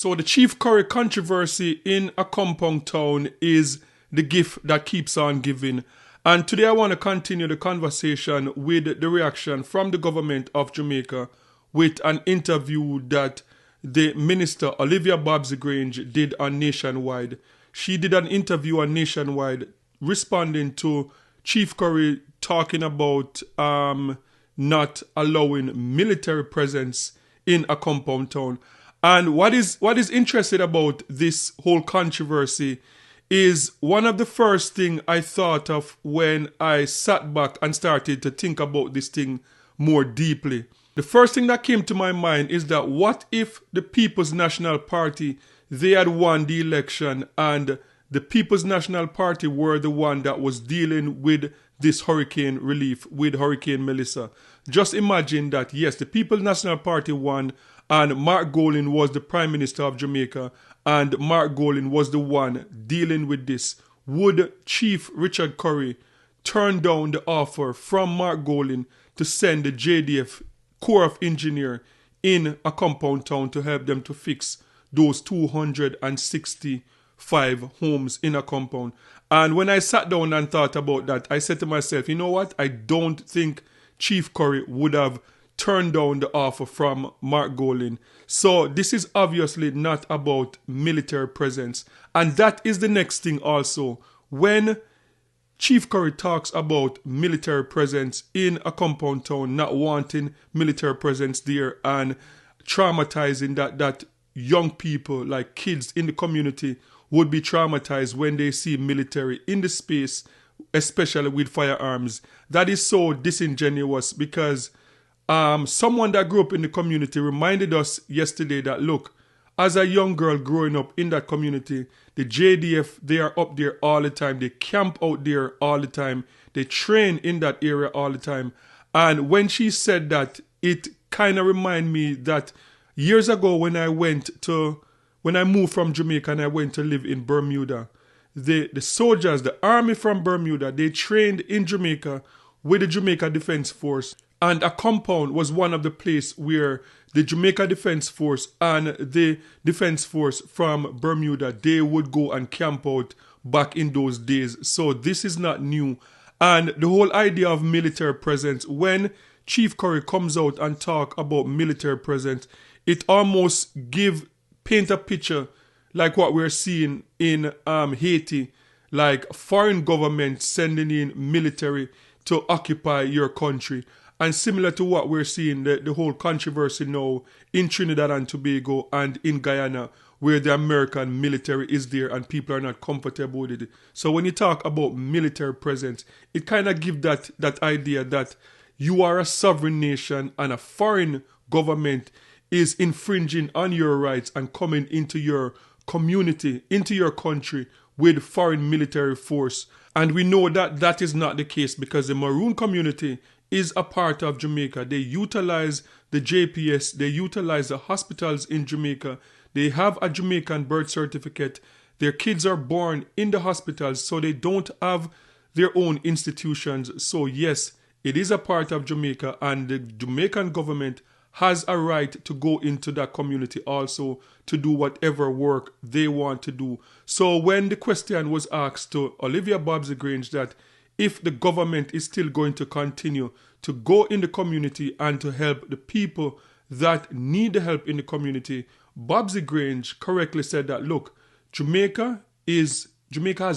So the Chief Curry controversy in a compound town is the gift that keeps on giving. And today I want to continue the conversation with the reaction from the government of Jamaica with an interview that the minister Olivia Bobsy Grange did on Nationwide. She did an interview on Nationwide responding to Chief Curry talking about not allowing military presence in a compound town. And what is interesting about this whole controversy is one of the first thing I thought of when I sat back and started to think about this thing more deeply. The first thing that came to my mind is that what if the People's National Party, they had won the election and the People's National Party were the one that was dealing with this hurricane relief, with Hurricane Melissa. Just imagine that, yes, the People's National Party won and Mark Golding was the Prime Minister of Jamaica and Mark Golding was the one dealing with this. Would Chief Richard Curry turn down the offer from Mark Golding to send the JDF Corps of Engineer in a compound town to help them to fix those 265 homes in a compound? And when I sat down and thought about that, I said to myself, you know what? I don't think Chief Curry would have turned down the offer from Mark Golding. So this is obviously not about military presence. And that is the next thing also. When Chief Curry talks about military presence in a compound town, not wanting military presence there and traumatizing that young people, like kids in the community, would be traumatized when they see military in the space, especially with firearms. That is so disingenuous because someone that grew up in the community reminded us yesterday that, look, as a young girl growing up in that community, the JDF, they are up there all the time. They camp out there all the time. They train in that area all the time. And when she said that, it kind of reminded me that years ago when I moved from Jamaica and I went to live in Bermuda, the soldiers, the army from Bermuda, they trained in Jamaica with the Jamaica Defense Force. And a compound was one of the places where the Jamaica Defense Force and the Defense Force from Bermuda, they would go and camp out back in those days. So this is not new. And the whole idea of military presence, when Chief Curry comes out and talk about military presence, it almost paint a picture like what we're seeing in Haiti, like foreign governments sending in military to occupy your country. And similar to what we're seeing, the whole controversy now in Trinidad and Tobago and in Guyana, where the American military is there and people are not comfortable with it. So when you talk about military presence, it kind of gives that idea that you are a sovereign nation and a foreign government is infringing on your rights and coming into your community, into your country with foreign military force. And we know that that is not the case because the Maroon community is a part of Jamaica. They utilize the JPS, they utilize the hospitals in Jamaica. They have a Jamaican birth certificate. Their kids are born in the hospitals, so they don't have their own institutions. So yes, it is a part of Jamaica, and the Jamaican government has a right to go into that community also to do whatever work they want to do. So when the question was asked to Olivia Bobsy Grange that if the government is still going to continue to go in the community and to help the people that need the help in the community, Bobsy Grange correctly said that, look, Jamaica has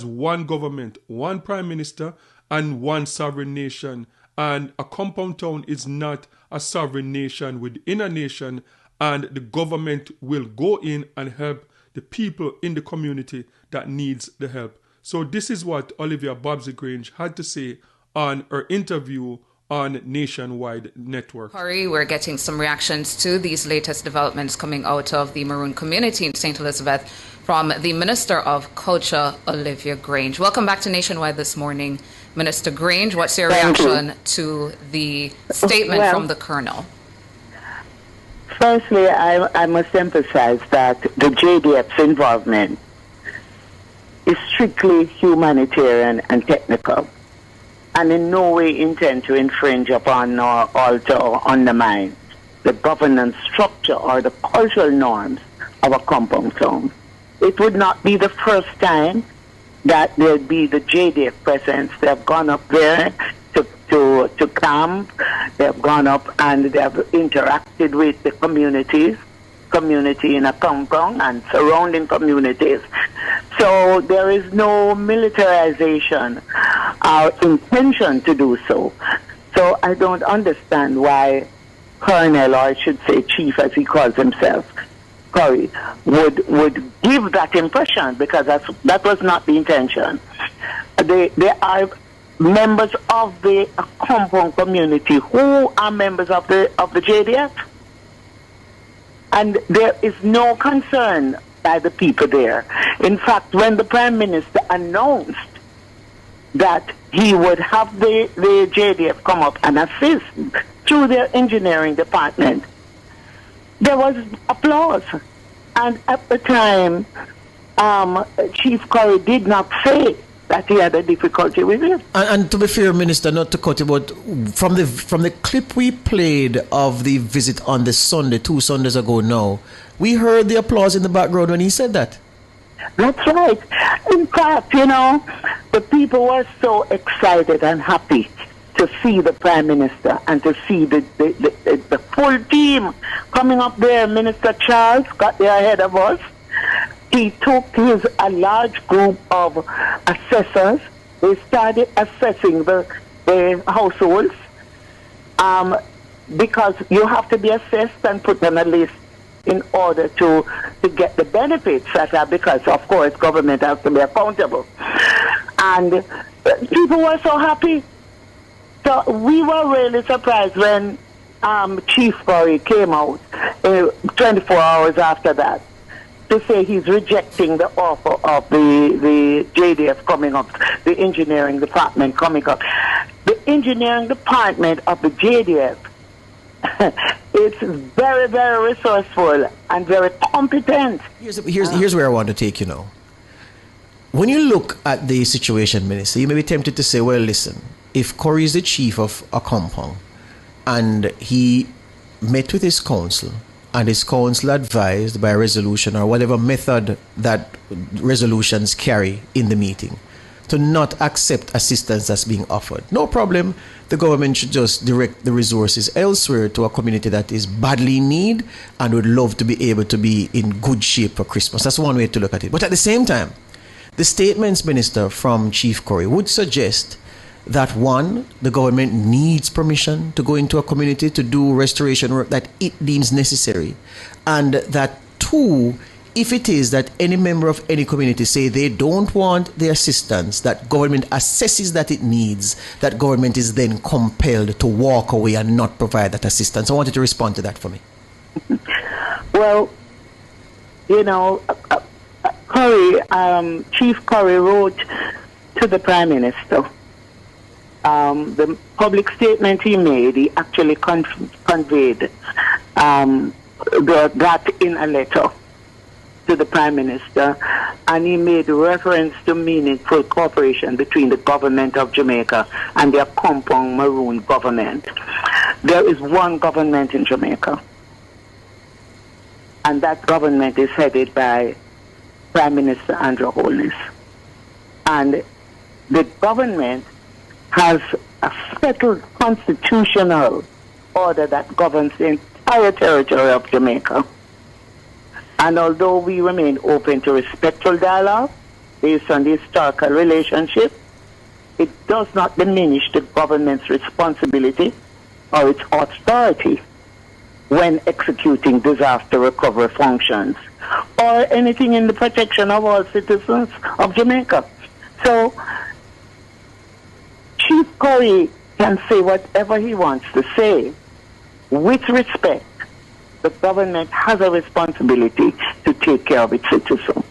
one government, one prime minister, and one sovereign nation. And a compound town is not a sovereign nation within a nation, and the government will go in and help the people in the community that needs the help. So this is what Olivia Bobsy Grange had to say on her interview on Nationwide Network. Curry, we're getting some reactions to these latest developments coming out of the Maroon community in St. Elizabeth from the Minister of Culture, Olivia Grange. Welcome back to Nationwide this morning. Minister Grange, what's your reaction to the statement from the Colonel? Firstly, I must emphasize that the JDF's involvement is strictly humanitarian and technical, and in no way intend to infringe upon or alter or undermine the governance structure or the cultural norms our compound town. It would not be the first time that there'd be the JDF presence. They have gone up there to camp. They have gone up and they have interacted with the community in a compound and surrounding communities. So there is no militarization or intention to do so. So I don't understand why Colonel, or I should say Chief as he calls himself, Curry, would give that impression, because that was not the intention. They are members of the compound community who are members of the JDF. And there is no concern by the people there. In fact, when the Prime Minister announced that he would have the JDF come up and assist through their engineering department, there was applause. And at the time, Chief Curry did not say that he had a difficulty with it. And to be fair, Minister, not to cut you, but from the clip we played of the visit on the Sunday, 2 Sundays ago now, we heard the applause in the background when he said that. That's right. In fact, the people were so excited and happy to see the Prime Minister and to see the full team coming up there. Minister Charles got there ahead of us. He took a large group of assessors. They started assessing the households because you have to be assessed and put on a list in order to get the benefits that are, because of course government has to be accountable. And people were so happy. So we were really surprised when Chief Curry came out 24 hours after that to say he's rejecting the offer of the JDF coming up, the engineering department coming up. The engineering department of the JDF is very, very resourceful and very competent. Here's where I want to take you now. When you look at the situation, Minister, you may be tempted to say, well, listen, if Curry is the chief of a compound and he met with his council and his council advised by a resolution or whatever method that resolutions carry in the meeting to not accept assistance that's being offered, no problem. The government should just direct the resources elsewhere to a community that is badly in need and would love to be able to be in good shape for Christmas. That's one way to look at it. But at the same time, the statements, Minister, from Chief Curry would suggest that, one, the government needs permission to go into a community to do restoration work that it deems necessary, and that, two, if it is that any member of any community say they don't want the assistance that government assesses that it needs, that government is then compelled to walk away and not provide that assistance. I wanted to respond to that for me. Well, Chief Curry wrote to the Prime Minister. The public statement he made, he actually conveyed that in a letter to the Prime Minister, and he made reference to meaningful cooperation between the government of Jamaica and their compound Maroon government. There is one government in Jamaica, and that government is headed by Prime Minister Andrew Holness. And the government has a settled constitutional order that governs the entire territory of Jamaica. And although we remain open to respectful dialogue based on the historical relationship, it does not diminish the government's responsibility or its authority when executing disaster recovery functions or anything in the protection of all citizens of Jamaica. So Chief Curry can say whatever he wants to say. With respect, the government has a responsibility to take care of its citizens.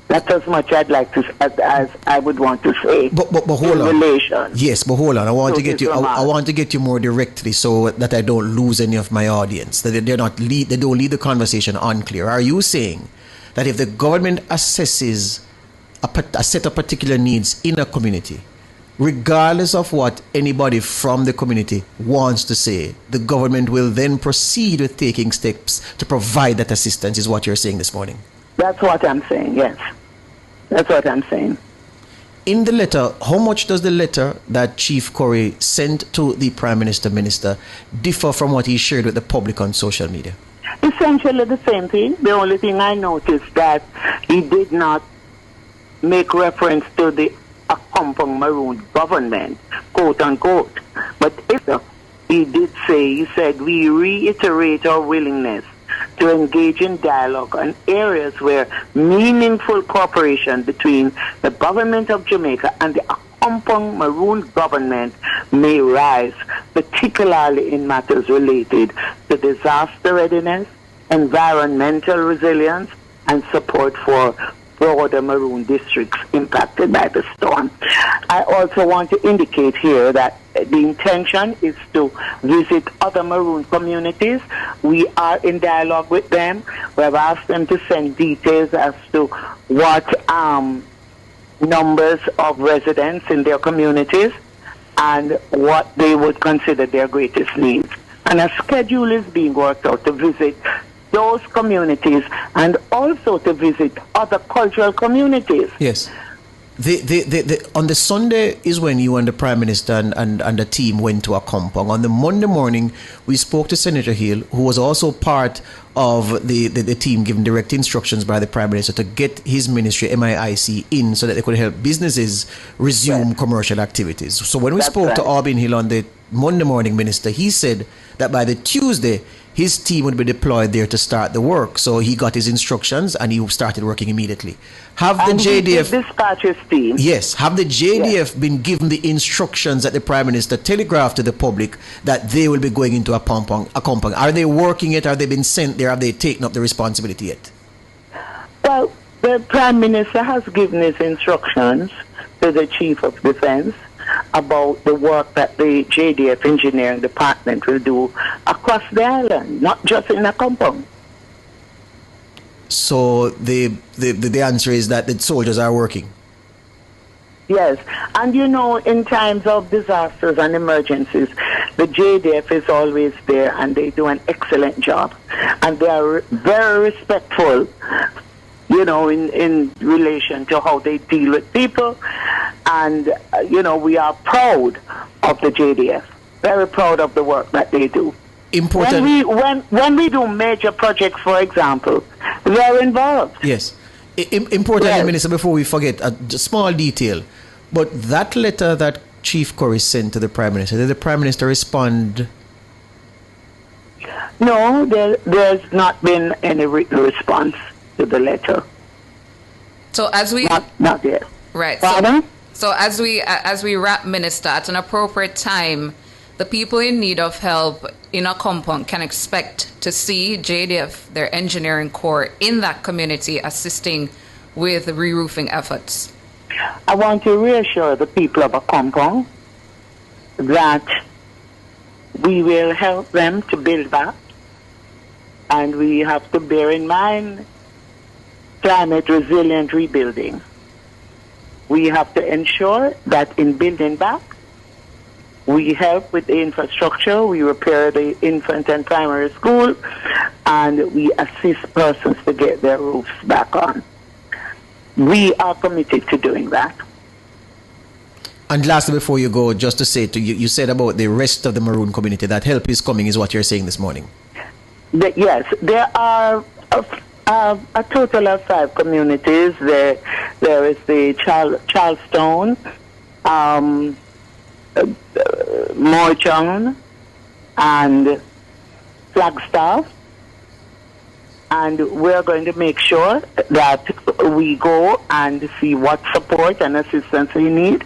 That's as much I'd like to, as I would want to say. But hold on. Relation. Yes, but hold on. I want to get you. I want to get you more directly, so that I don't lose any of my audience. That they don't lead the conversation unclear. Are you saying that if the government assesses a set of particular needs in a community, regardless of what anybody from the community wants to say, the government will then proceed with taking steps to provide that assistance, is what you're saying this morning. That's what I'm saying, yes. That's what I'm saying. In the letter, how much does the letter that Chief Corey sent to the Prime Minister differ from what he shared with the public on social media? Essentially the same thing. The only thing I noticed that he did not make reference to the Accompong Maroon government, quote unquote. But if he did say, he said, we reiterate our willingness to engage in dialogue on areas where meaningful cooperation between the government of Jamaica and the Accompong Maroon government may rise, particularly in matters related to disaster readiness, environmental resilience, and support for broader Maroon districts impacted by the storm. I also want to indicate here that the intention is to visit other Maroon communities. We are in dialogue with them. We have asked them to send details as to what numbers of residents in their communities and what they would consider their greatest needs. And a schedule is being worked out to visit those communities and also to visit other cultural communities. Yes. On the Sunday is when you and the Prime Minister and the team went to Accompong. On the Monday morning, we spoke to Senator Hill, who was also part of the team given direct instructions by the Prime Minister to get his ministry, MIIC, in so that they could help businesses resume commercial activities. So when we spoke to Albin Hill on the Monday morning, Minister, he said that by the Tuesday, his team would be deployed there to start the work. So he got his instructions and he started working immediately. Have the JDF dispatch his team? Yes. Have the JDF been given the instructions that the Prime Minister telegraphed to the public that they will be going into Accompong? Are they working it? Have they been sent there? Have they taken up the responsibility yet? Well, the Prime Minister has given his instructions to the Chief of Defence about the work that the JDF Engineering Department will do across the island, not just in Accompong. So the answer is that the soldiers are working? Yes, and you know, in times of disasters and emergencies, the JDF is always there and they do an excellent job. And they are very respectful, you know, in relation to how they deal with people. And, you know, we are proud of the JDF, very proud of the work that they do. Important. When we do major projects, for example, they are involved. Yes. Important, yes. Minister, before we forget, a small detail. But that letter that Chief Corey sent to the Prime Minister, did the Prime Minister respond? No, there's not been any written response to the letter. So as we... Not yet. Right. Pardon? So as we wrap, Minister, at an appropriate time, the people in need of help in Accompong can expect to see JDF, their engineering corps, in that community assisting with re-roofing efforts. I want to reassure the people of Accompong that we will help them to build back, and we have to bear in mind climate resilient rebuilding. We have to ensure that in building back, we help with the infrastructure, we repair the infant and primary school, and we assist persons to get their roofs back on. We are committed to doing that. And lastly, before you go, just to say to you, you said about the rest of the Maroon community, that help is coming, is what you're saying this morning. Yes, there are a total of 5 communities. There is the Charlestown, Moortown, and Flagstaff. And we're going to make sure that we go and see what support and assistance they need.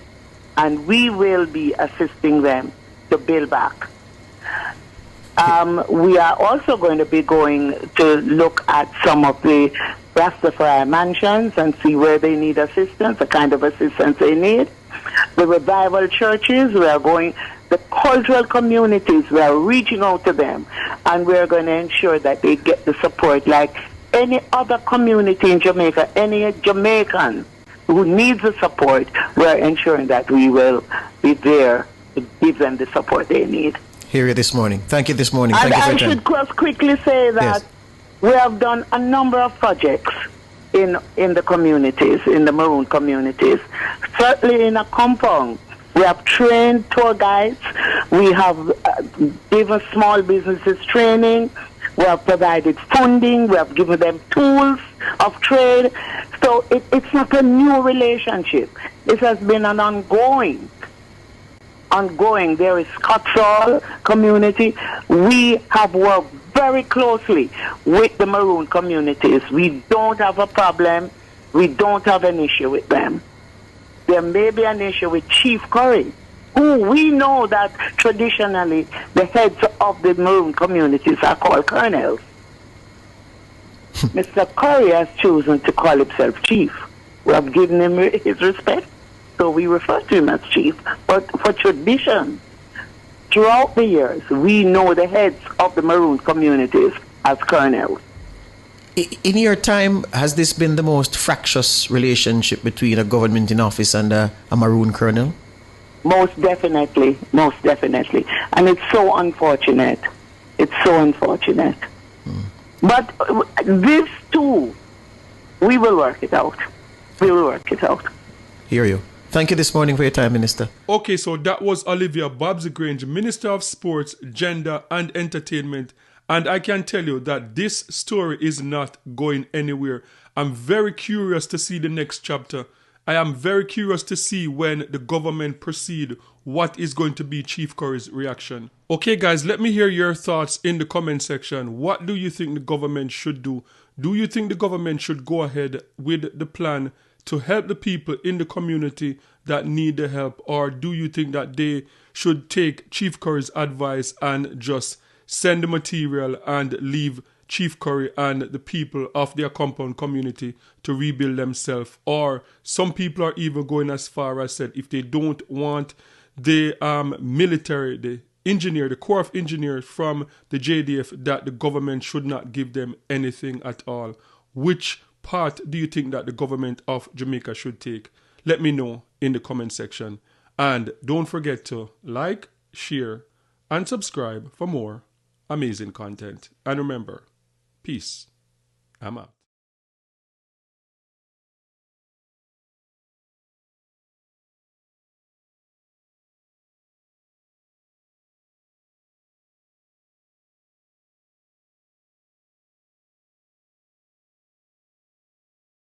And we will be assisting them to build back. We are also going to be going to look at some of the Rastafari mansions and see where they need assistance, the kind of assistance they need. The revival churches, the cultural communities, we are reaching out to them, and we're going to ensure that they get the support like any other community in Jamaica, any Jamaican who needs the support, we are ensuring that we will be there to give them the support they need. Hear you this morning. Thank you this morning. And Thank you for I your should time. just quickly say that Yes. we have done a number of projects in the communities, in the Maroon communities. Certainly in a compound, we have trained tour guides. We have given small businesses training. We have provided funding. We have given them tools of trade. So it's not a new relationship. It has been an ongoing. There is Cotsall community. We have worked very closely with the Maroon communities. We don't have a problem. We don't have an issue with them. There may be an issue with Chief Curry, who we know that traditionally the heads of the Maroon communities are called colonels. Mr. Curry has chosen to call himself Chief. We have given him his respect, so we refer to him as Chief. But for tradition, throughout the years, we know the heads of the Maroon communities as colonels. In your time, has this been the most fractious relationship between a government in office and a Maroon colonel? Most definitely. And it's so unfortunate. But this too, we will work it out. Hear you. Thank you this morning for your time, Minister. Okay, so that was Olivia Bobsy Grange, Minister of Sports, Gender and Entertainment. And I can tell you that this story is not going anywhere. I'm very curious to see the next chapter. I am very curious to see when the government proceed, what is going to be Chief Curry's reaction. Okay, guys, let me hear your thoughts in the comment section. What do you think the government should do? Do you think the government should go ahead with the plan to help the people in the community that need the help? Or do you think that they should take Chief Curry's advice and just send the material and leave Chief Curry and the people of their compound community to rebuild themselves? Or some people are even going as far as said if they don't want the military, the Corps of Engineers from the JDF, that the government should not give them anything at all. Which part do you think that the government of Jamaica should take? Let me know in the comment section. And don't forget to like, share, and subscribe for more amazing content. And remember, peace. I'm out.